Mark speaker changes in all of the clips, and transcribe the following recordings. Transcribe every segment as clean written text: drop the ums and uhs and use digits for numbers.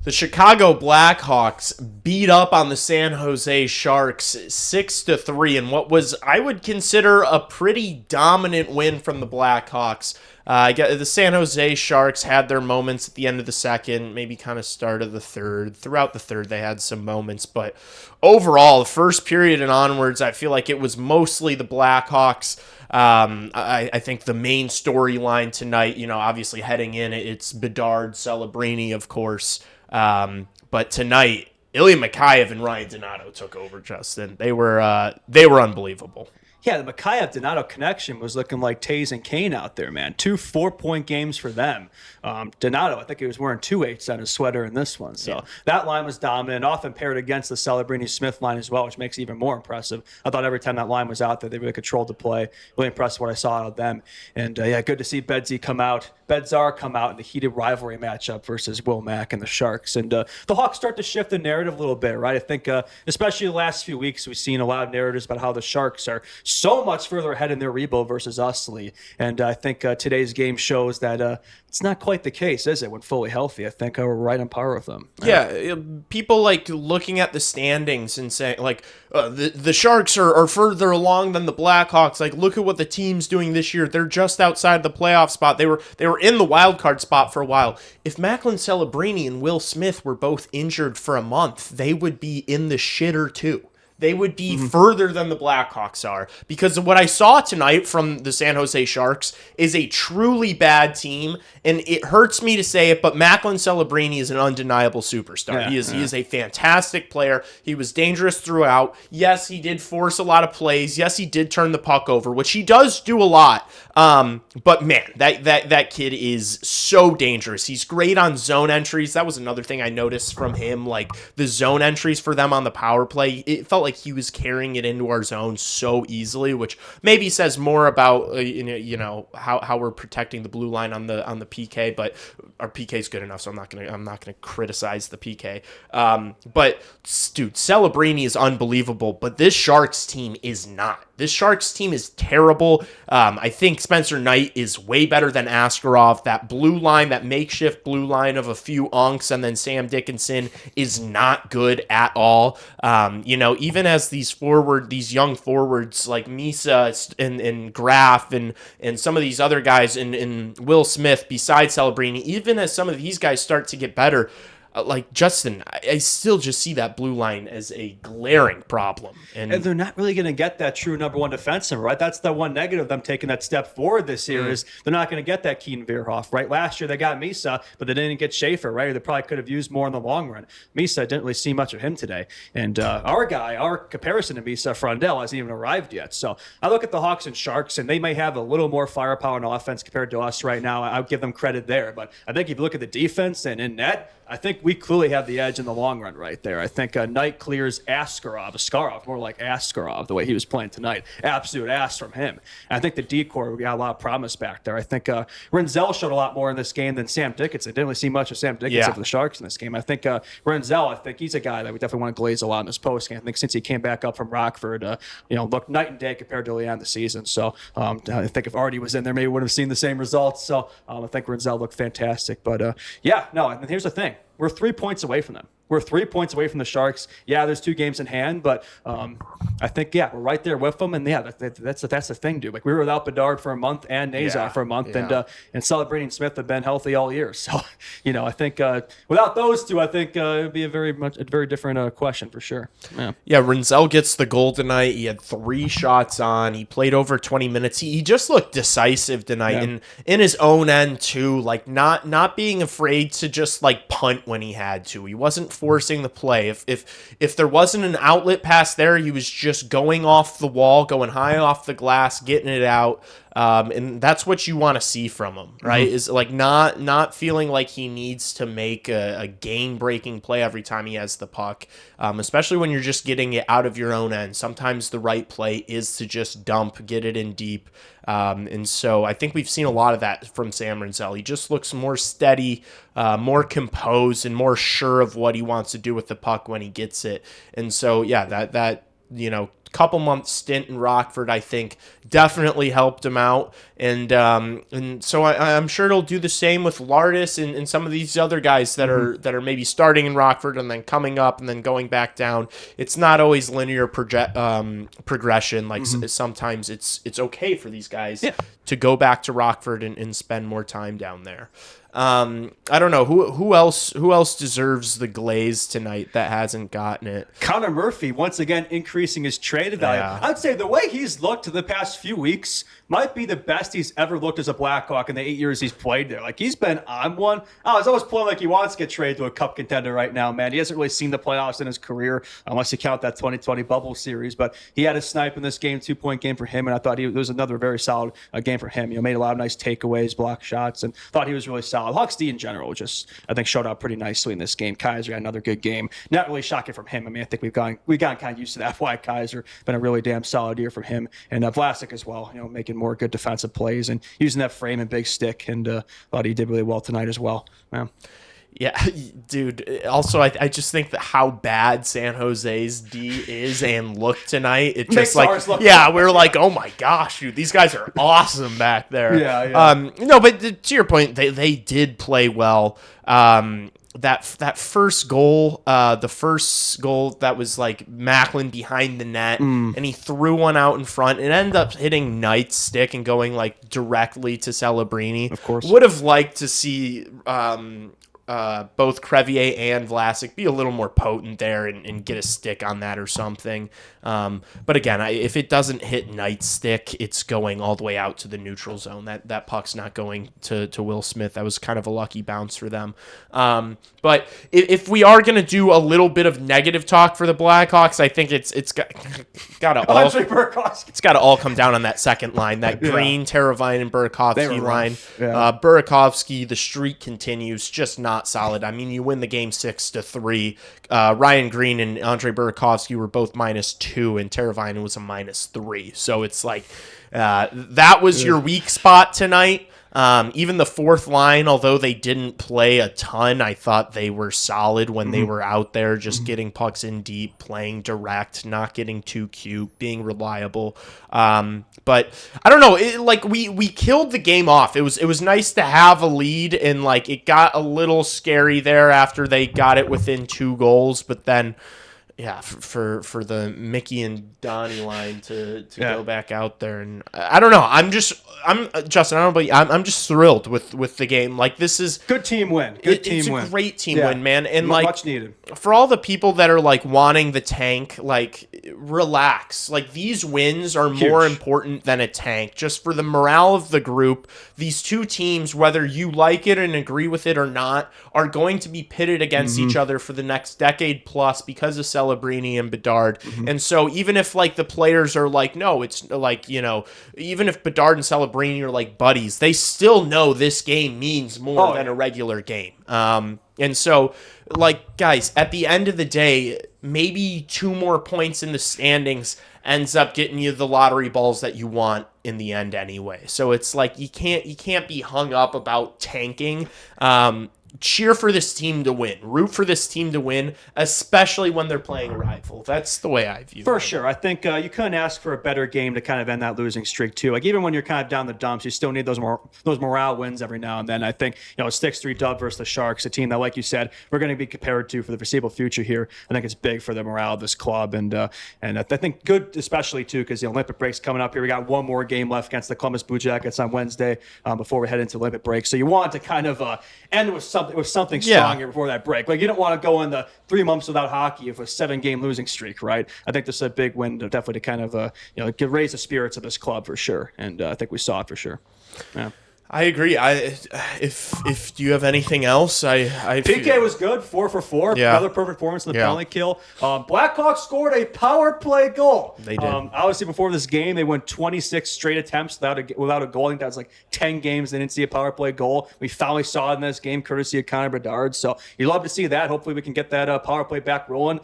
Speaker 1: The Chicago Blackhawks beat up on the San Jose Sharks 6-3 in what was, I would consider, a pretty dominant win from the Blackhawks. The San Jose Sharks had their moments at the end of the second, maybe kind of start of the third. Throughout the third, they had some moments, but overall, the first period and onwards, I feel like it was mostly the Blackhawks. I think the main storyline tonight, obviously heading in, it's Bedard, Celebrini, of course. But tonight, Ilya Mikheyev and Ryan Donato took over, Justin. They were unbelievable.
Speaker 2: Yeah, the Mikheyev-Donato connection was looking like Taze and Kane out there, man. 2 4-point games for them. Donato, I think he was wearing 2/8 on his sweater in this one. So that line was dominant, often paired against the Celebrini-Smith line as well, which makes it even more impressive. I thought every time that line was out there, they really controlled the play. Really impressed what I saw out of them. And, good to see Bedard come out in the heated rivalry matchup versus Will Mack and the Sharks. And the Hawks start to shift the narrative a little bit, right? I think, especially the last few weeks, we've seen a lot of narratives about how the Sharks are so much further ahead in their rebuild versus us, Lee. And I think today's game shows that it's not quite the case, is it, when fully healthy? I think we're right on par with them.
Speaker 1: Yeah, people like looking at the standings and saying, like, the Sharks are further along than the Blackhawks. Like, look at what the team's doing this year. They're just outside the playoff spot. They were in the wild card spot for a while. If Macklin Celebrini and Will Smith were both injured for a month, they would be in the shitter too. They would be further than the Blackhawks are, because of what I saw tonight from the San Jose Sharks is a truly bad team, and it hurts me to say it, but Macklin Celebrini is an undeniable superstar.
Speaker 2: Yeah,
Speaker 1: he is a fantastic player. He was dangerous throughout. Yes, he did force a lot of plays. Yes, he did turn the puck over, which he does do a lot. But man, that kid is so dangerous. He's great on zone entries. That was another thing I noticed from him, like the zone entries for them on the power play. It felt like he was carrying it into our zone so easily, which maybe says more about how we're protecting the blue line on the PK. But our PK is good enough, so I'm not gonna criticize the PK. But dude, Celebrini is unbelievable, but this Sharks team is not. This Sharks team is terrible. I think Spencer Knight is way better than Askarov. That blue line, that makeshift blue line of a few unks and then Sam Dickinson is not good at all. Even as these young forwards like Misa and Graf and some of these other guys and Will Smith besides Celebrini, even as some of these guys start to get better, like Justin, I still just see that blue line as a glaring problem.
Speaker 2: And they're not really going to get that true number one defenseman, right? That's the one negative of them taking that step forward this year is they're not going to get that Keaton Veerhoff, right? Last year they got Misa, but they didn't get Schaefer, right? Or they probably could have used more in the long run. Misa didn't really see much of him today. And our comparison to Misa, Frondell, hasn't even arrived yet. So I look at the Hawks and Sharks, and they may have a little more firepower on offense compared to us right now. I'll give them credit there. But I think if you look at the defense and in net, I think we clearly have the edge in the long run right there. I think Knight clears Askarov, more like Askarov, the way he was playing tonight. Absolute ass from him. And I think the decor, we got a lot of promise back there. I think Renzel showed a lot more in this game than Sam Dickinson. Didn't really see much of Sam Dickinson for the Sharks in this game. I think Renzel, I think he's a guy that we definitely want to glaze a lot in this post game. I think since he came back up from Rockford, looked night and day compared to early on the season. So I think if Artie was in there, maybe we would have seen the same results. So I think Renzel looked fantastic. But and here's the thing. We're 3 points away from them. We're 3 points away from the Sharks. Yeah, there's 2 games in hand, but I think, we're right there with them. And, that's the thing, dude. Like, we were without Bedard for a month and Nazar for a month, and Celebrini and Smith have been healthy all year. So, I think without those two, I think it would be a very different question for sure.
Speaker 1: Yeah, Renzel gets the goal tonight. He had 3 shots on. He played over 20 minutes. He just looked decisive tonight, and in his own end, too, like not being afraid to just, like, punt when he had to. He wasn't forcing the play. If there wasn't an outlet pass there, he was just going off the wall, going high off the glass, getting it out. And that's what you want to see from him, right? Is like not feeling like he needs to make a game-breaking play every time he has the puck, especially when you're just getting it out of your own end. Sometimes the right play is to just dump, get it in deep. And so I think we've seen a lot of that from Sam Renzel. He just looks more steady, more composed, and more sure of what he wants to do with the puck when he gets it. And so, that couple months stint in Rockford, I think, definitely helped him out. And so I'm sure it'll do the same with Lardis and some of these other guys that are maybe starting in Rockford and then coming up and then going back down. It's not always linear progression. Like sometimes it's okay for these guys to go back to Rockford and spend more time down there. I don't know who else deserves the glaze tonight that hasn't gotten it.
Speaker 2: Connor Murphy once again increasing his trade value.
Speaker 1: Yeah.
Speaker 2: I'd say the way he's looked the past few weeks might be the best he's ever looked as a Blackhawk in the 8 years he's played there. Like, he's been on one. Oh, he's always playing like he wants to get traded to a cup contender right now, man. He hasn't really seen the playoffs in his career unless you count that 2020 bubble series. But he had a snipe in this game, 2-point game for him, and I thought it was another very solid game for him. Made a lot of nice takeaways, block shots, and thought he was really solid. Hawks D in general just, I think, showed up pretty nicely in this game. Kaiser had another good game. Not really shocking from him. I mean, I think we've gotten kind of used to that. Why Kaiser been a really damn solid year from him, and Vlasic as well. Making more good defensive plays and using that frame and big stick, and thought he did really well tonight as well.
Speaker 1: Yeah, dude. Also, I just think that how bad San Jose's D is and looked tonight. It just we're like, oh my gosh, dude, these guys are awesome back there.
Speaker 2: Yeah.
Speaker 1: No, but to your point, they did play well. That first goal, the first goal that was like Macklin behind the net, and he threw one out in front. It ended up hitting Knight's stick and going like directly to Celebrini.
Speaker 2: Of course,
Speaker 1: would have liked to see both Crevier and Vlasic be a little more potent there and get a stick on that or something. But again, if it doesn't hit Knight's stick, it's going all the way out to the neutral zone. That puck's not going to Will Smith. That was kind of a lucky bounce for them. But if we are going to do a little bit of negative talk for the Blackhawks, I think it's got to all come down on that second line, that Green, Teravainen, and Burakovsky line.
Speaker 2: Yeah.
Speaker 1: Burakovsky, the streak continues, just not solid. I mean, you win the game 6-3. Ryan Green and Andre Burakovsky were both -2, and Teravainen was a -3. So it's like that was your weak spot tonight. Even the fourth line, although they didn't play a ton, I thought they were solid when they were out there, just getting pucks in deep, playing direct, not getting too cute, being reliable. But I don't know, we killed the game off. It was nice to have a lead, and like it got a little scary there after they got it within 2 goals, but then. Yeah, for the Mickey and Donnie line to go back out there, and I don't know. I'm Justin. I don't know, but I'm just thrilled with the game. Like, this is
Speaker 2: good team win.
Speaker 1: It's a great team win, man, and like
Speaker 2: much needed.
Speaker 1: For all the people that are like wanting the tank, like relax. Like, these wins are more important than a tank. Just for the morale of the group, these two teams, whether you like it and agree with it or not, are going to be pitted against each other for the next decade plus because of Celebrini and Bedard. And so even if like the players are like, no, it's like, even if Bedard and Celebrini are like buddies, they still know this game means more than a regular game. And so, like, guys, at the end of the day, maybe 2 more points in the standings ends up getting you the lottery balls that you want in the end anyway. So it's like you can't be hung up about tanking. Cheer for this team to win. Root for this team to win, especially when they're playing a rival. That's the way I view it.
Speaker 2: For sure. I think you couldn't ask for a better game to kind of end that losing streak, too. Like, even when you're kind of down the dumps, you still need those morale wins every now and then. I think, a 6-3 dub versus the Sharks, a team that, like you said, we're going to be compared to for the foreseeable future here. I think it's big for the morale of this club. And I think good, especially, too, because the Olympic break's coming up here. We got one more game left against the Columbus Blue Jackets on Wednesday before we head into Olympic break. So you want to kind of end with something strong here before that break. Like, you don't want to go in the 3 months without hockey with a 7-game losing streak, right? I think this is a big win to definitely to kind of raise the spirits of this club for sure. And I think we saw it for sure. Yeah.
Speaker 1: I agree. If do you have anything else?
Speaker 2: PK was good, 4 for 4.
Speaker 1: Yeah.
Speaker 2: Another perfect performance in the penalty kill. Blackhawks scored a power play goal.
Speaker 1: They did.
Speaker 2: Obviously, before this game, they went 26 straight attempts without a goal. I think that was like 10 games they didn't see a power play goal. We finally saw it in this game, courtesy of Connor Bedard. So you love to see that. Hopefully, we can get that power play back rolling.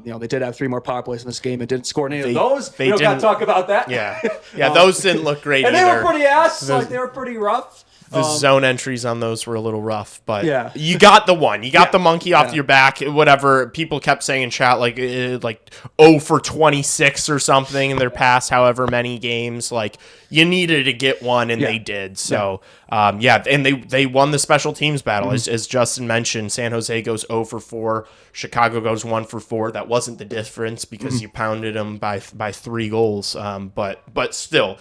Speaker 2: They did have 3 more power plays in this game and didn't score any of those. We don't got to talk about that.
Speaker 1: Yeah, those didn't look great
Speaker 2: and
Speaker 1: either.
Speaker 2: They were pretty they were pretty rough.
Speaker 1: The zone entries on those were a little rough, but
Speaker 2: Yeah.
Speaker 1: you got the one. You got the monkey off
Speaker 2: Yeah.
Speaker 1: your back. Whatever people kept saying in chat, like 0 for 26 or something in their past however many games. Like you needed to get one, and they did. So and they won the special teams battle, as Justin mentioned. San Jose goes 0 for 4. Chicago goes 1 for 4. That wasn't the difference because you pounded them by 3 goals. But still,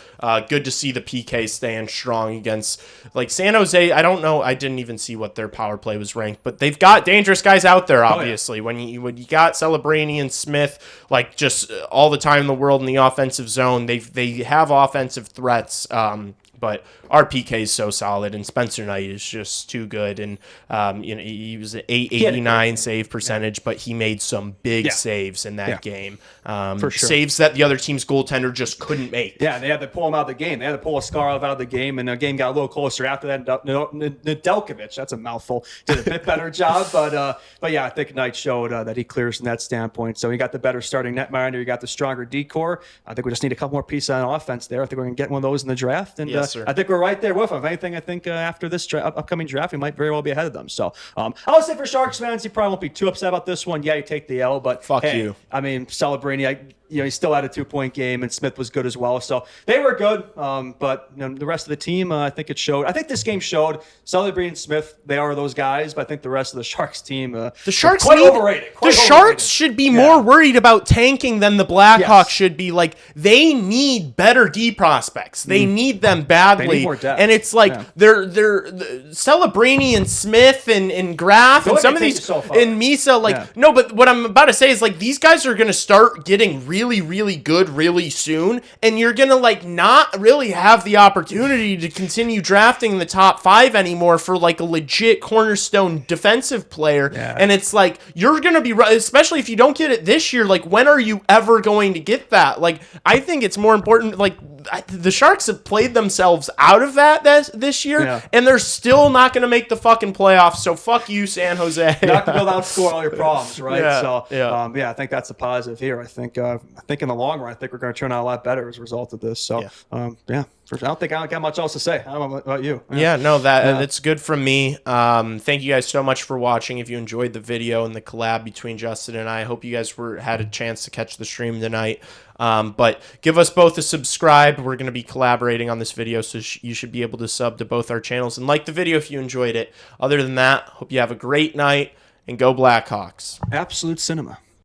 Speaker 1: good to see the PK stand strong against like San Jose. I don't know. I didn't even see what their power play was ranked, but they've got dangerous guys out there. Obviously, when you got Celebrini and Smith, like just all the time in the world in the offensive zone, they have offensive threats. But our PK is so solid, and Spencer Knight is just too good. And he was an 889 save percentage, but he made some big saves in that game. For sure. Saves that the other team's goaltender just couldn't make.
Speaker 2: Yeah, they had to pull him out of the game. They had to pull Askarov out of the game, and the game got a little closer after that. Nedeljkovic, that's a mouthful, did a bit better job. But yeah, I think Knight showed that he clears from that standpoint. So he got the better starting netminder. He got the stronger decor. I think we just need a couple more pieces on offense there. I think we're going to get one of those in the draft. And
Speaker 1: yes, sir.
Speaker 2: I think we're right there with them. If anything, I think after this upcoming draft, we might very well be ahead of them. So I would say for Sharks fans, you probably won't be too upset about this one. Yeah, you take the L, but
Speaker 1: fuck you.
Speaker 2: I mean, Celebrini, he still had a 2-point game, and Smith was good as well. So they were good. But the rest of the team, I think it showed. I think this game showed Celebrini and Smith, they are those guys. But I think the rest of the Sharks team,
Speaker 1: the Sharks
Speaker 2: quite overrated.
Speaker 1: Sharks should be more worried about tanking than the Blackhawks should be. Like they need better D prospects. They need them badly.
Speaker 2: They need more depth.
Speaker 1: And it's like they're Celebrini and Smith and Graf and some of these and Misa. No, but what I'm about to say is like these guys are going to start getting really, really good really soon, and you're gonna like not really have the opportunity to continue drafting in the top 5 anymore for like a legit cornerstone defensive player. And it's like you're gonna be, especially if you don't get it this year, like when are you ever going to get that? Like I think it's more important, like the Sharks have played themselves out of that this year, and they're still not going to make the fucking playoffs. So fuck you, San Jose.
Speaker 2: Not going to be able to outscore all your problems, right?
Speaker 1: Yeah.
Speaker 2: I think that's the positive here. I think in the long run, I think we're going to turn out a lot better as a result of this. So I don't think I got much else to say. I don't know about you.
Speaker 1: That's good from me. Thank you guys so much for watching. If you enjoyed the video and the collab between Justin and I hope you guys had a chance to catch the stream tonight. But give us both a subscribe. We're going to be collaborating on this video, so you should be able to sub to both our channels and like the video if you enjoyed it. Other than that, hope you have a great night and go Blackhawks.
Speaker 2: Absolute cinema.